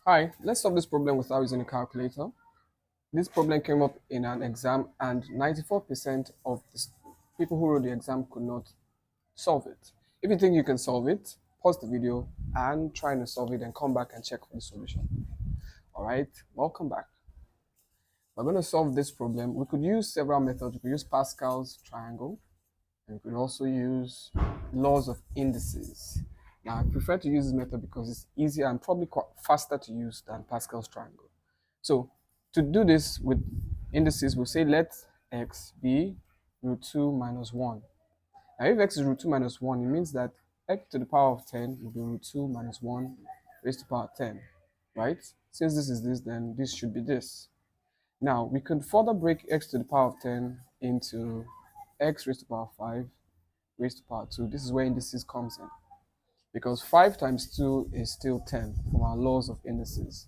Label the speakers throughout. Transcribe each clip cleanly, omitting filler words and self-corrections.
Speaker 1: Hi, let's solve this problem without using a calculator. This problem came up in an exam and 94% of the people who wrote the exam could not solve it. If you think you can solve it, pause the video and try to solve it and come back and check for the solution. All right, welcome back. We're going to solve this problem. We could use several methods. We could use Pascal's triangle, and we could also use laws of indices. Now, I prefer to use this method because it's easier and probably faster to use than Pascal's triangle. So to do this with indices, we'll say let x be root 2 minus 1. Now, if x is root 2 minus 1, it means that x to the power of 10 will be root 2 minus 1 raised to the power of 10, right? Since this is this, then this should be this. Now, we can further break x to the power of 10 into x raised to the power of 5 raised to the power of 2. This is where indices comes in, because 5 times 2 is still 10 from our laws of indices.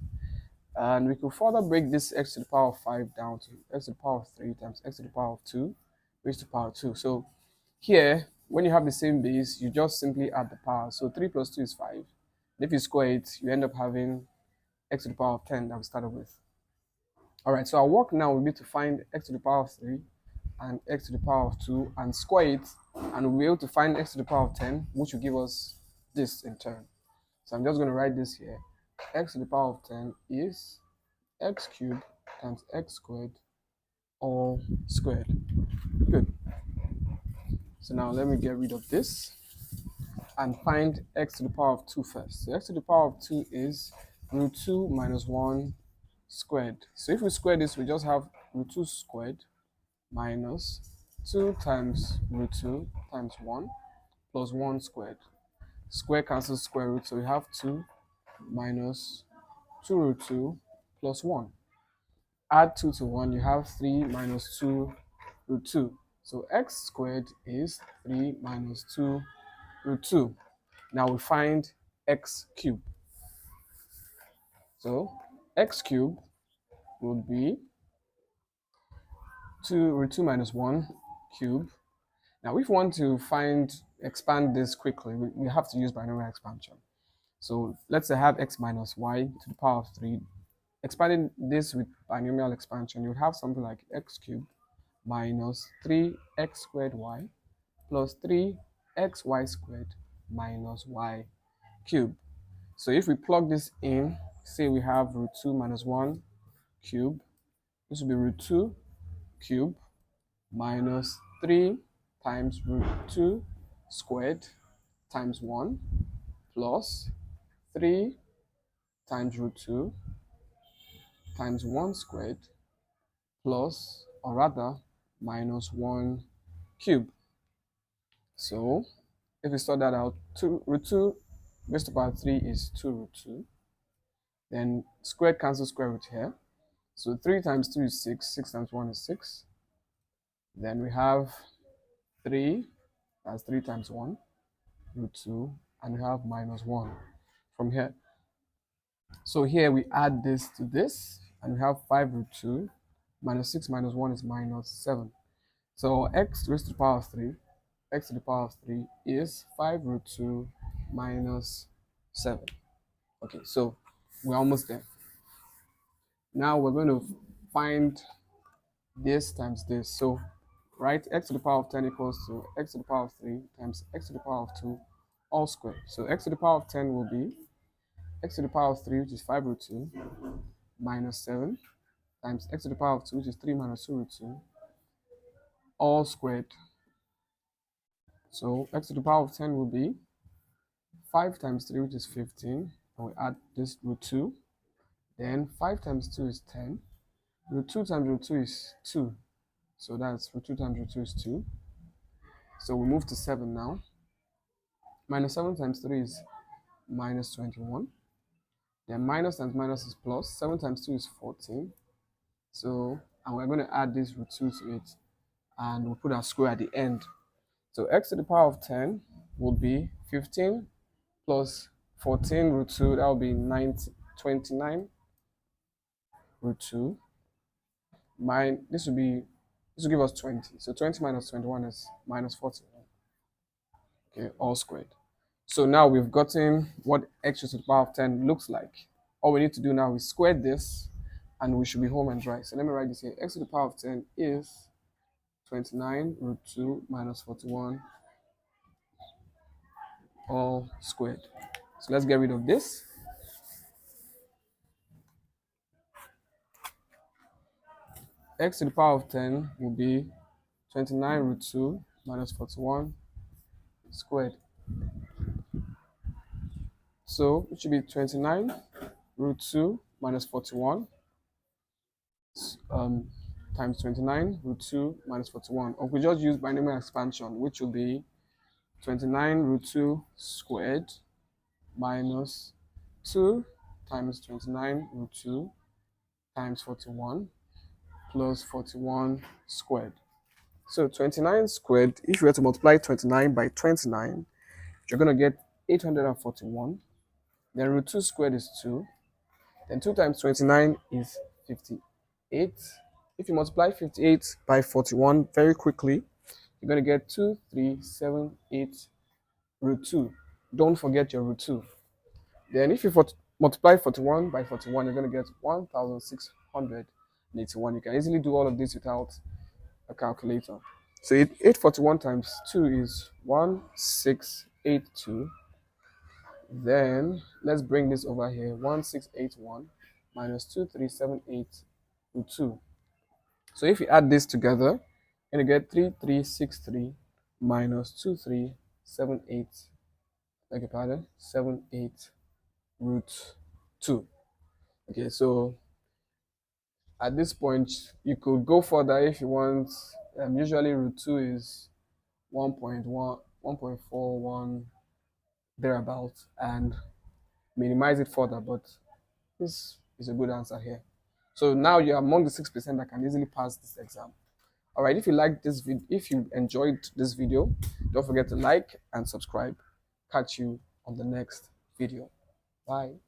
Speaker 1: And we could further break this x to the power of 5 down to x to the power of 3 times x to the power of 2 raised to the power of 2. So here, when you have the same base, you just simply add the power. So 3 plus 2 is 5. And if you square it, you end up having x to the power of 10 that we started with. All right, so our work now will be to find x to the power of 3 and x to the power of 2 and square it, and we'll be able to find x to the power of 10, which will give us this in turn. So I'm just going to write this here. X to the power of 10 is x cubed times x squared all squared. Good. So now let me get rid of this and find x to the power of 2 first. So x to the power of 2 is root 2 minus 1 squared. So if we square this, we just have root 2 squared minus 2 times root 2 times 1 plus 1 squared. Square cancels square root, so we have 2 minus 2 root 2 plus 1. Add 2 to 1, you have 3 minus 2 root 2. So x squared is 3 minus 2 root 2. Now we find x cubed. So x cubed would be 2 root 2 minus 1 cubed. Now if we want to expand this quickly, we have to use binomial expansion. So let's say I have x minus y to the power of 3. Expanding this with binomial expansion, you would have something like x cubed minus 3x squared y plus 3xy squared minus y cubed. So if we plug this in, say we have root 2 minus 1 cubed, this will be root 2 cubed minus 3 times root 2 squared times 1 plus 3 times root 2 times 1 squared plus, or rather, minus 1 cubed. So if we sort that out, root 2 raised to the power 3 is 2 root 2. Then squared cancels square root here. So 3 times 2 is 6. 6 times 1 is 6. Then we have 3, that's 3 times 1, root 2. And we have minus 1 from here. So here we add this to this, and we have 5 root 2 minus 6 minus 1 is minus 7. So x raised to the power of 3, x to the power of 3 is 5 root 2 minus 7. Okay, so we're almost there. Now we're going to find this times this. So write x to the power of 10 equals to x to the power of 3 times x to the power of 2 all squared. So x to the power of 10 will be x to the power of 3, which is 5 root 2, minus 7, times x to the power of 2, which is 3 minus 2 root 2, all squared. So x to the power of 10 will be 5 times 3, which is 15, and we add this root 2. Then 5 times 2 is 10. Root 2 times root 2 is 2. So that's root 2 times root 2 is 2. So we move to 7 now. Minus 7 times 3 is minus 21. Then minus times minus is plus. 7 times 2 is 14. So, and we're going to add this root 2 to it. And we'll put our square at the end. So x to the power of 10 would be 15 plus 14 root 2. That will be 29 root 2. This will give us 20. So 20 minus 21 is minus 41. Okay, all squared. So now we've gotten what x to the power of 10 looks like, All we need to do now is square this, and we should be home and dry. So let me write this here. X to the power of 10 is 29 root 2 minus 41 all squared. So let's get rid of this. X to the power of 10 will be 29 root 2 minus 41 squared. So it should be 29 root 2 minus 41 times 29 root 2 minus 41. Or we just use binomial expansion, which will be 29 root 2 squared minus 2 times 29 root 2 times 41 plus 41 squared. So 29 squared, if you were to multiply 29 by 29, you're going to get 841. Then root 2 squared is 2. Then 2 times 29 is 58. If you multiply 58 by 41 very quickly, you're going to get 2378 root 2. Don't forget your root 2. Then if you multiply 41 by 41, you're going to get 1681. You can easily do all of this without a calculator. So 841 times 2 is 1682. Then let's bring this over here. 1681 minus 2378 root 2. So if you add this together, you're going to get 3363 minus 2378. Beg your pardon, 78 root 2. Okay, so at this point, you could go further if you want. Usually root 2 is 1.1, 1.41 thereabout, and minimize it further, but this is a good answer here. So now you're among the 6% that can easily pass this exam. All right, if you liked this video, if you enjoyed this video, don't forget to like and subscribe. Catch you on the next video. Bye.